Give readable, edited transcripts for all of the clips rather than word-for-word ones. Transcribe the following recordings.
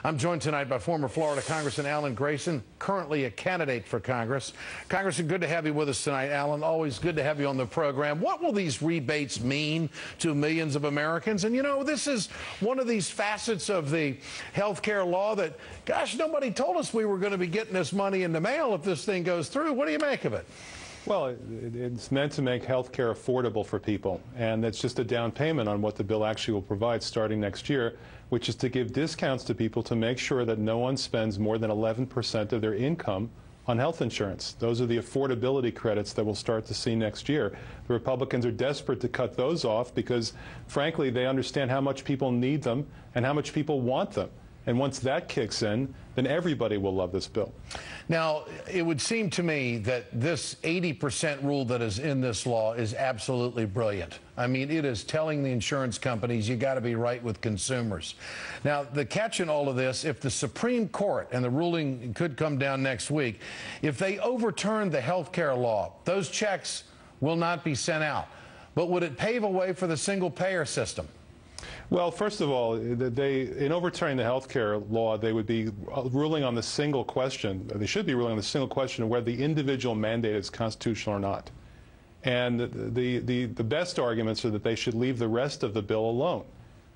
I'm joined tonight by former Florida Congressman Alan Grayson, currently a candidate for Congress. Congressman, good to have you with us tonight, Alan. Always good to have you on the program. What will these rebates mean to millions of Americans? And, you know, this is one of these facets of the health care law that, gosh, nobody told us we were going to be getting this money in the mail if this thing goes through. What do you make of it? Well, it's meant to make health care affordable for people, and it's just a down payment on what the bill actually will provide starting next year, which is to give discounts to people to make sure that no one spends more than 11% of their income on health insurance. Those are the affordability credits that we'll start to see next year. The Republicans are desperate to cut those off because, frankly, they understand how much people need them and how much people want them. And once that kicks in, then everybody will love this bill. Now, it would seem to me that this 80% rule that is in this law is absolutely brilliant. I mean, it is telling the insurance companies you got to be right with consumers. Now, the catch in all of this, if the Supreme Court, and the ruling could come down next week, if they overturn the health care law, those checks will not be sent out. But would it pave a way for the single-payer system? Well, first of all, in overturning the health care law, they would be ruling on the single question. They should be ruling on the single question of whether the individual mandate is constitutional or not. And the best arguments are that they should leave the rest of the bill alone.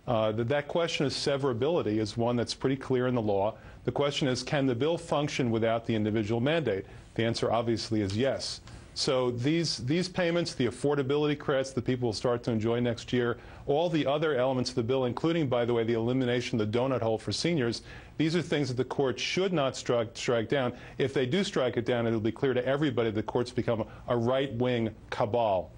That question of severability is one that's pretty clear in the law. The question is, can the bill function without the individual mandate? The answer obviously is yes. So these payments, the affordability credits that people will start to enjoy next year, all the other elements of the bill, including, by the way, the elimination of the donut hole for seniors, these are things that the court should not strike down. If they do strike it down, it will be clear to everybody the court's become a right-wing cabal.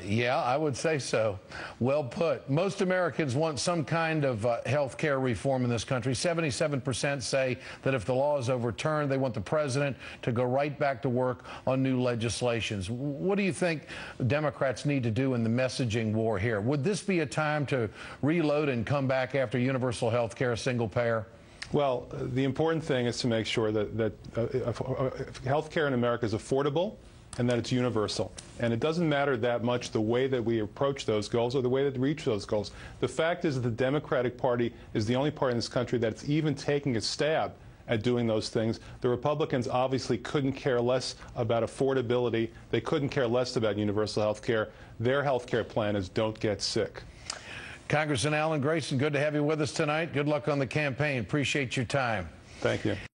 Yeah, I would say so. Well put. Most Americans want some kind of health care reform in this country. 77% say that if the law is overturned, they want the president to go right back to work on new legislations. What do you think Democrats need to do in the messaging war here? Would this be a time to reload and come back after universal health care, single payer? Well, the important thing is to make sure that health care in America is affordable and that it's universal. And it doesn't matter that much the way that we approach those goals or the way that we reach those goals. The fact is that the Democratic Party is the only party in this country that's even taking a stab at doing those things. The Republicans obviously couldn't care less about affordability. They couldn't care less about universal health care. Their health care plan is don't get sick. Congressman Alan Grayson, good to have you with us tonight. Good luck on the campaign. Appreciate your time. Thank you.